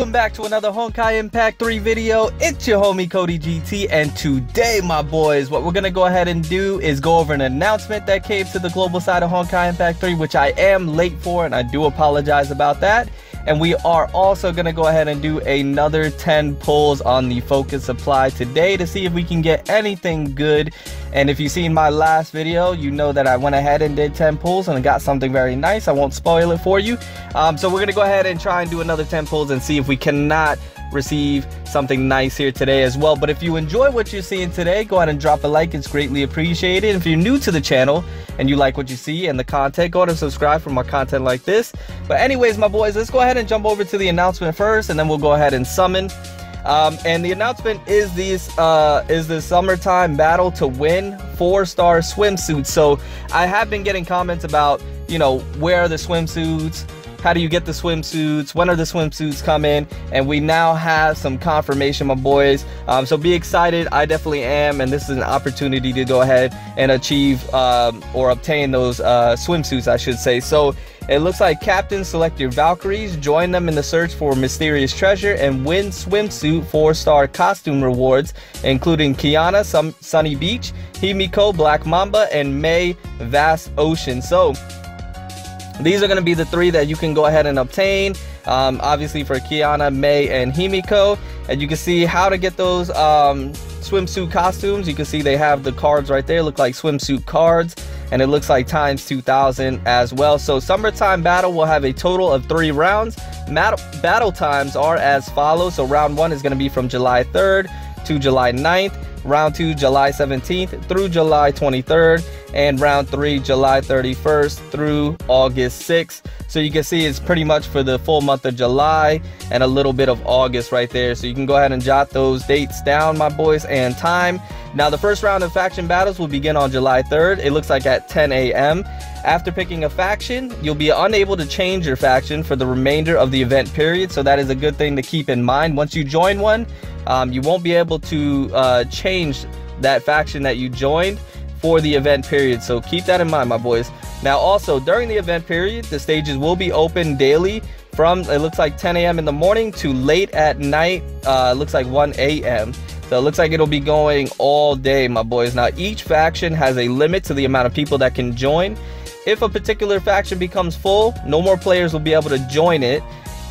Welcome back to another Honkai Impact 3 video. It's your homie Cody GT, and today, my boys, what we're gonna go ahead and do is go over an announcement that came to the global side of Honkai Impact 3, which I am late for, and I do apologize about that. And we are also gonna go ahead and do another 10 pulls on the focus supply today to see if we can get anything good. And if you've seen my last video, you know that I went ahead and did 10 pulls and I got something very nice. I won't spoil it for you. So we're gonna go ahead and try and do another 10 pulls and see if we cannot receive something nice here today as well. But if you enjoy what you're seeing today, go ahead and drop a like. It's greatly appreciated. If you're new to the channel and you like what you see and the content, go ahead and subscribe for more content like this. But anyways, my boys, let's go ahead and jump over to the announcement first, and then we'll go ahead and summon. And the announcement is the summertime battle to win 4-star swimsuits. So I have been getting comments about, you know, where are the swimsuits? How do you get the swimsuits? When are the swimsuits coming? And we now have some confirmation, my boys. So be excited. I definitely am. And this is an opportunity to go ahead and achieve or obtain those swimsuits, I should say. So it looks like captains select your Valkyries, join them in the search for mysterious treasure, and win swimsuit 4-star costume rewards, including Kiana, Sunny Beach, Himiko, Black Mamba, and May, Vast Ocean. So these are going to be the 3 that you can go ahead and obtain, obviously for Kiana, May, and Himiko. And you can see how to get those swimsuit costumes. You can see they have the cards right there, look like swimsuit cards, and it looks like times 2,000 as well. So summertime battle will have a total of 3 rounds. Battle times are as follows. So round 1 is going to be from July 3rd to July 9th. Round 2, July 17th through July 23rd, and round 3, July 31st through August 6th. So you can see it's pretty much for the full month of July and a little bit of August right there. So you can go ahead and jot those dates down, my boys, and time. Now the first round of faction battles will begin on July 3rd. It looks like at 10 a.m. After picking a faction, you'll be unable to change your faction for the remainder of the event period. So that is a good thing to keep in mind. Once you join one, you won't be able to change that faction that you joined for the event period. So keep that in mind, my boys. Now also during the event period, the stages will be open daily from, it looks like 10 a.m. in the morning to late at night. It looks like 1 a.m. So it looks like it'll be going all day, my boys. Now each faction has a limit to the amount of people that can join. If a particular faction becomes full, no more players will be able to join it.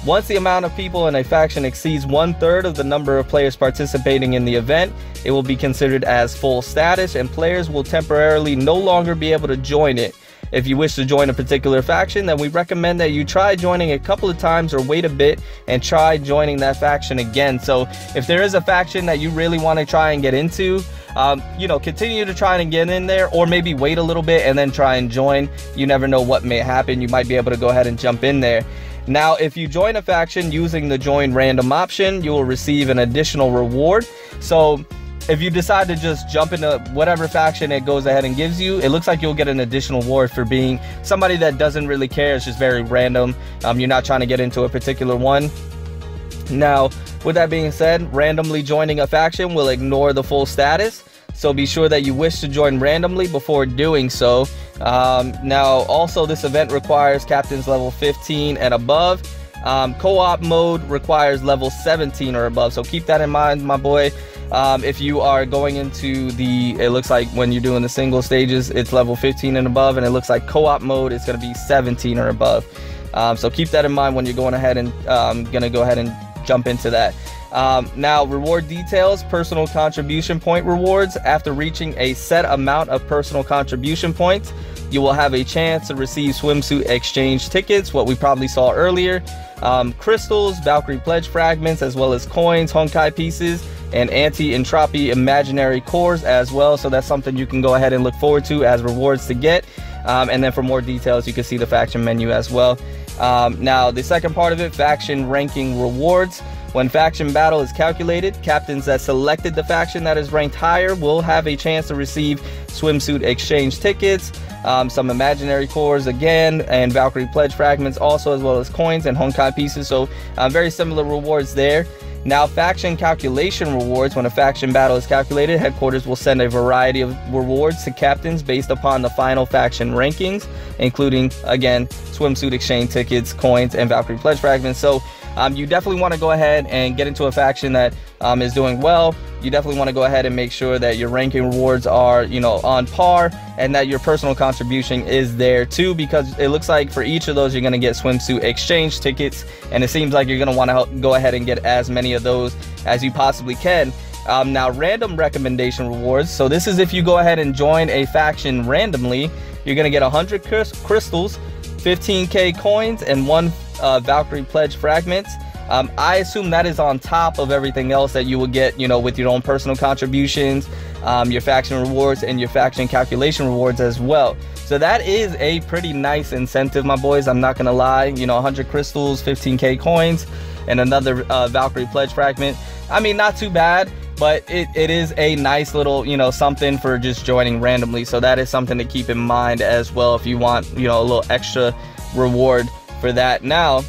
Once the amount of people in a faction exceeds 1/3 of the number of players participating in the event, it will be considered as full status, and players will temporarily no longer be able to join it. If you wish to join a particular faction, then we recommend that you try joining a couple of times or wait a bit and try joining that faction again. So if there is a faction that you really want to try and get into, you know, continue to try and get in there, or maybe wait a little bit and then try and join. You never know what may happen. You might be able to go ahead and jump in there. Now, if you join a faction using the join random option, you will receive an additional reward. So if you decide to just jump into whatever faction it goes ahead and gives you, it looks like you'll get an additional reward for being somebody that doesn't really care. It's just very random. You're not trying to get into a particular one. Now, with that being said, randomly joining a faction will ignore the full status. So be sure that you wish to join randomly before doing so. Now, also this event requires captains level 15 and above. Co-op mode requires level 17 or above. So keep that in mind, my boy. If you are going into it looks like when you're doing the single stages, it's level 15 and above, and it looks like co-op mode is going to be 17 or above. So keep that in mind when you're going ahead and gonna go ahead and jump into that. Now, reward details: personal contribution point rewards. After reaching a set amount of personal contribution points, you will have a chance to receive swimsuit exchange tickets, what we probably saw earlier, crystals, Valkyrie pledge fragments, as well as coins, Honkai pieces, and anti-entropy imaginary cores as well. So that's something you can go ahead and look forward to as rewards to get. And then for more details, you can see the faction menu as well. Now, the second part of it, faction ranking rewards. When faction battle is calculated, captains that selected the faction that is ranked higher will have a chance to receive swimsuit exchange tickets, some imaginary cores again, and Valkyrie pledge fragments also, as well as coins and Honkai pieces. So very similar rewards there. Now, faction calculation rewards. When a faction battle is calculated, headquarters will send a variety of rewards to captains based upon the final faction rankings, including, again, swimsuit exchange tickets, coins, and Valkyrie pledge fragments. So you definitely want to go ahead and get into a faction that is doing well. You definitely want to go ahead and make sure that your ranking rewards are, you know, on par, and that your personal contribution is there too, because it looks like for each of those you're going to get swimsuit exchange tickets, and it seems like you're going to want to go ahead and get as many of those as you possibly can. Now, random recommendation rewards. So this is if you go ahead and join a faction randomly, you're going to get 100 crystals, 15k coins, and 1 Valkyrie pledge fragments. I assume that is on top of everything else that you will get, you know, with your own personal contributions, your faction rewards, and your faction calculation rewards as well. So that is a pretty nice incentive, my boys. I'm not gonna lie. You know, 100 crystals, 15k coins, and another Valkyrie pledge fragment. I mean, not too bad, but it is a nice little, you know, something for just joining randomly. So that is something to keep in mind as well if you want, you know, a little extra reward for that. Now,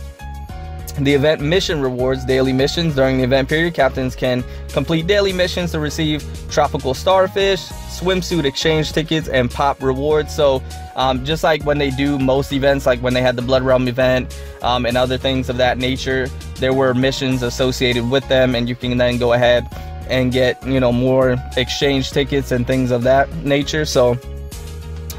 the event mission rewards. Daily missions. During the event period, captains can complete daily missions to receive tropical starfish, swimsuit exchange tickets, and pop rewards. So just like when they do most events, like when they had the Blood Realm event and other things of that nature, there were missions associated with them, and you can then go ahead and get, you know, more exchange tickets and things of that nature. So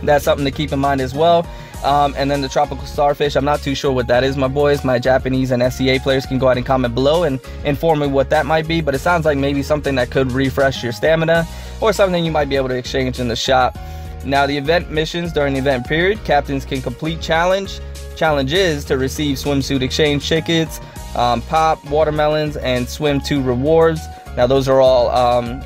that's something to keep in mind as well. And then the tropical starfish, I'm not too sure what that is, my boys. My Japanese and SCA players can go ahead and comment below and inform me what that might be, but it sounds like maybe something that could refresh your stamina, or something you might be able to exchange in the shop. Now, the event missions. During the event period, captains can complete challenges to receive swimsuit exchange tickets, pop, watermelons, and swim 2 rewards. Now, those are all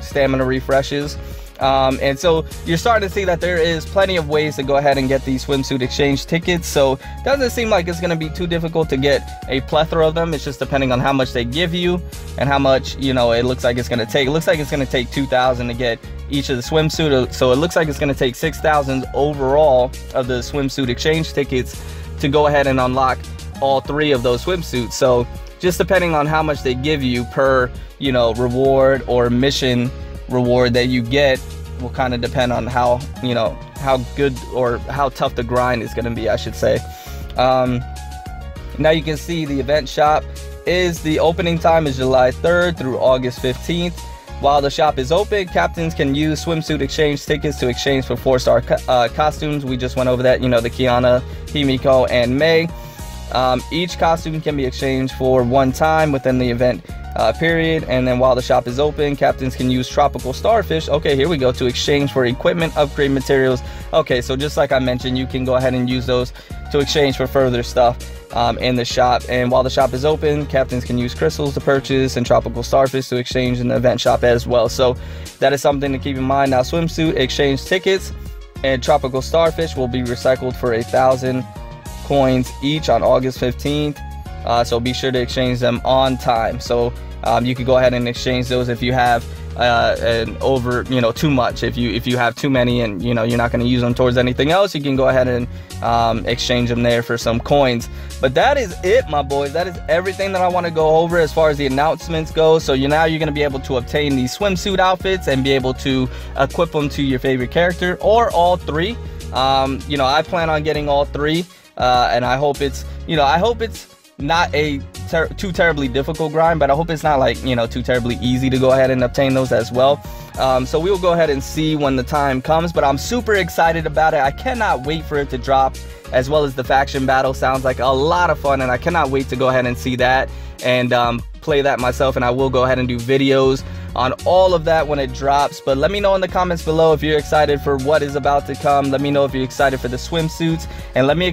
stamina refreshes. And so you're starting to see that there is plenty of ways to go ahead and get these swimsuit exchange tickets. So it doesn't seem like it's going to be too difficult to get a plethora of them. It's just depending on how much they give you and how much, you know, it looks like it's going to take. It looks like it's going to take 2,000 to get each of the swimsuit. So it looks like it's going to take 6,000 overall of the swimsuit exchange tickets to go ahead and unlock all 3 of those swimsuits. So just depending on how much they give you per, you know, reward or mission reward that you get will kind of depend on how, you know, how good or how tough the grind is going to be, I should say. Now you can see the event shop is, the opening time is July 3rd through August 15th. While the shop is open, captains can use swimsuit exchange tickets to exchange for 4-star costumes. We just went over that, you know, the Kiana, Himiko, and Mei. Each costume can be exchanged for 1 time within the event period. And then while the shop is open, captains can use tropical starfish, okay, here we go, to exchange for equipment, upgrade materials. Okay, so just like I mentioned, you can go ahead and use those to exchange for further stuff in the shop. And while the shop is open, captains can use crystals to purchase and tropical starfish to exchange in the event shop as well. So that is something to keep in mind. Now, swimsuit exchange tickets and tropical starfish will be recycled for 1,000 coins each on August 15th. So be sure to exchange them on time. So you could go ahead and exchange those if you have too much. If you have too many and, you know, you're not going to use them towards anything else, you can go ahead and exchange them there for some coins. But that is it, my boys. That is everything that I want to go over as far as the announcements go. So you're going to be able to obtain these swimsuit outfits and be able to equip them to your favorite character or all 3. You know, I plan on getting all 3, and I hope it's, you know, I hope it's not a too terribly difficult grind, but I hope it's not, like, you know, too terribly easy to go ahead and obtain those as well. So we will go ahead and see when the time comes, but I'm super excited about it. I cannot wait for it to drop, as well as the faction battle. Sounds like a lot of fun, and I cannot wait to go ahead and see that and play that myself. And I will go ahead and do videos on all of that when it drops. But let me know in the comments below if you're excited for what is about to come. Let me know if you're excited for the swimsuits, and let me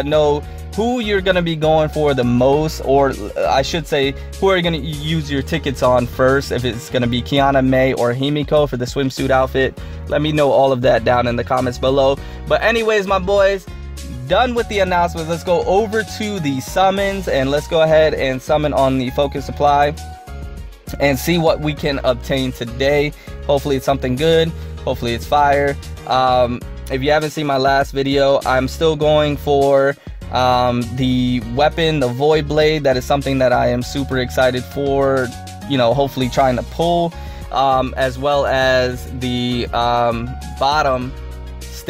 know who you're going to be going for the most, or I should say, who are you going to use your tickets on first, if it's going to be Kiana, Mei, or Himiko for the swimsuit outfit. Let me know all of that down in the comments below. But anyways, my boys, done with the announcements. Let's go over to the summons, and let's go ahead and summon on the focus supply and see what we can obtain today. Hopefully it's something good. Hopefully it's fire. If you haven't seen my last video, I'm still going for the weapon, the Void Blade. That is something that I am super excited for, you know, hopefully trying to pull, as well as the bottom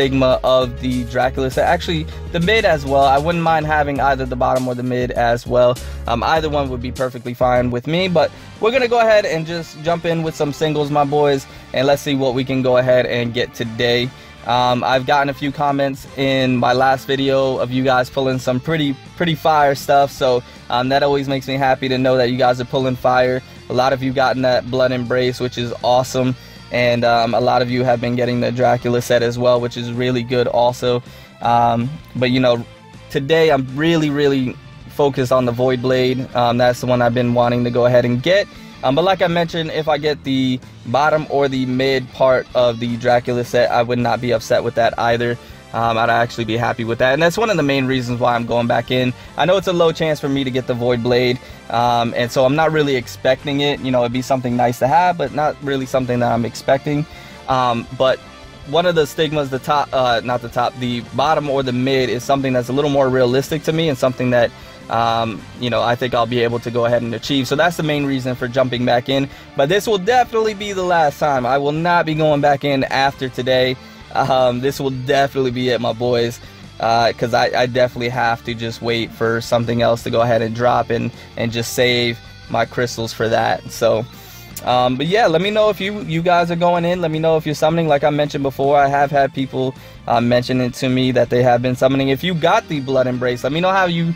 stigma of the Dracula set. Actually, the mid as well. I wouldn't mind having either the bottom or the mid as well. Either one would be perfectly fine with me, but we're gonna go ahead and just jump in with some singles, my boys, and let's see what we can go ahead and get today. I've gotten a few comments in my last video of you guys pulling some pretty fire stuff, so that always makes me happy to know that you guys are pulling fire. A lot of you gotten that Blood Embrace, which is awesome, and a lot of you have been getting the Dracula set as well, which is really good also. But you know, today I'm really focused on the Void Blade. That's the one I've been wanting to go ahead and get. But like I mentioned, if I get the bottom or the mid part of the Dracula set, I would not be upset with that either. I'd actually be happy with that, and that's one of the main reasons why I'm going back in. I know it's a low chance for me to get the Void Blade, and so I'm not really expecting it. You know, it'd be something nice to have, but not really something that I'm expecting. But one of the stigmas, the bottom or the mid is something that's a little more realistic to me, and something that you know, I think I'll be able to go ahead and achieve. So that's the main reason for jumping back in. But this will definitely be the last time. I will not be going back in after today. This will definitely be it, my boys, because I definitely have to just wait for something else to go ahead and drop and just save my crystals for that. So but yeah, let me know if you guys are going in. Let me know if you're summoning. Like I mentioned before, I have had people mention it to me that they have been summoning. If you got the Blood Embrace, let me know how you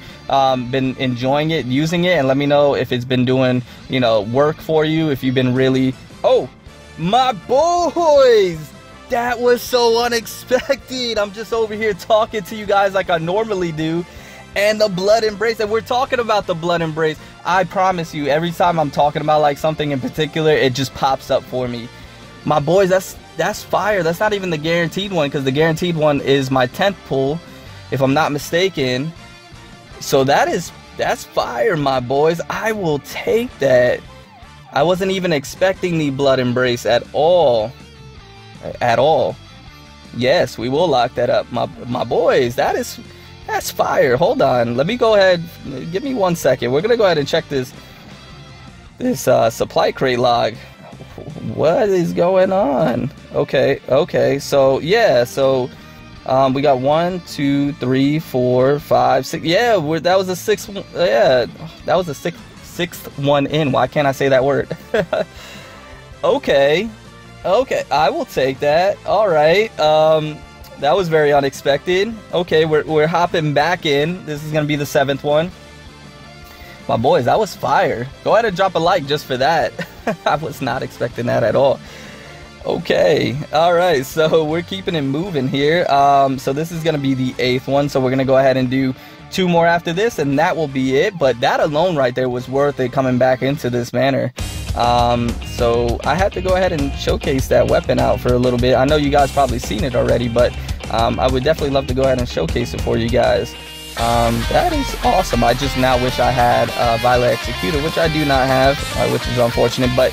been enjoying it, using it, and let me know if it's been doing, you know, work for you, if you've been really... Oh, my boys! That was so unexpected. I'm just over here talking to you guys like I normally do, and the Blood Embrace, and we're talking about the Blood Embrace. I promise you, every time I'm talking about like something in particular, it just pops up for me. My boys, that's fire. That's not even the guaranteed one, because the guaranteed one is my 10th pull, if I'm not mistaken. So that's fire, my boys. I will take that. I wasn't even expecting the Blood Embrace at all. Yes, we will lock that up, my boys. That's fire. Hold on, let me go ahead, give me 1 second. We're gonna go ahead and check this supply crate log. What is going on? Okay, so yeah, so we got 1 2 3 4 5 6. Yeah, that was the sixth one. Yeah, that was the sixth one in. Why can't I say that word? Okay, I will take that. All right, that was very unexpected. Okay, we're hopping back in. This is gonna be the 7th one. My boys, that was fire. Go ahead and drop a like just for that. I was not expecting that at all. Okay, all right, so we're keeping it moving here. So this is gonna be the 8th one, so we're gonna go ahead and do 2 more after this, and that will be it. But that alone right there was worth it, coming back into this manner. So I had to go ahead and showcase that weapon out for a little bit. I know you guys probably seen it already, but I would definitely love to go ahead and showcase it for you guys. That is awesome. I just now wish I had Violet Executor, which I do not have, which is unfortunate, but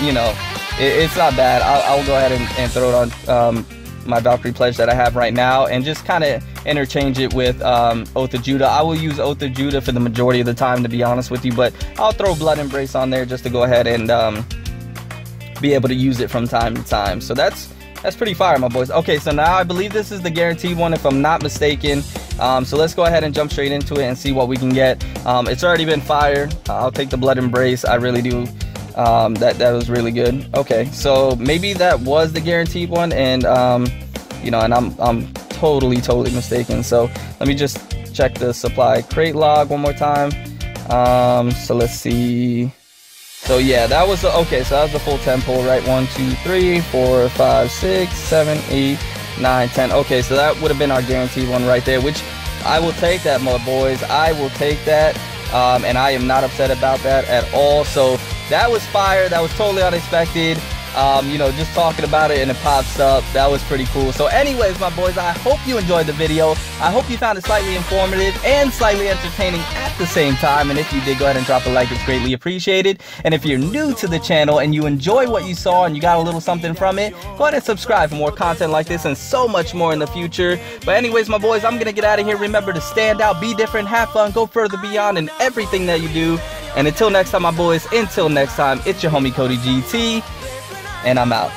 you know, it's not bad. I'll go ahead and throw it on my Valkyrie pledge that I have right now, and just kind of interchange it with Oath of Judah. I will use Oath of Judah for the majority of the time, to be honest with you, but I'll throw Blood Embrace on there just to go ahead and be able to use it from time to time. So that's pretty fire, my boys. Okay, so now I believe this is the guaranteed one, if I'm not mistaken. So let's go ahead and jump straight into it and see what we can get. It's already been fire. I'll take the Blood Embrace. I really do. That was really good. Okay, so maybe that was the guaranteed one, and you know, and I'm totally mistaken. So let me just check the supply crate log one more time. So let's see. So yeah, that was the, okay, so that was the full 10 pull, right? 1 2 3 4 5 6 7 8 9 10. Okay, so that would have been our guaranteed one right there, which I will take that, my boys. I will take that, and I am not upset about that at all. So that was fire. That was totally unexpected. You know, just talking about it and it pops up. That was pretty cool. So anyways, my boys, I hope you enjoyed the video. I hope you found it slightly informative and slightly entertaining at the same time. And if you did, go ahead and drop a like. It's greatly appreciated. And if you're new to the channel and you enjoy what you saw and you got a little something from it, go ahead and subscribe for more content like this and so much more in the future. But anyways, my boys, I'm gonna get out of here. Remember to stand out, be different, have fun, go further beyond in everything that you do. And until next time, my boys, until next time, it's your homie Cody GT, and I'm out.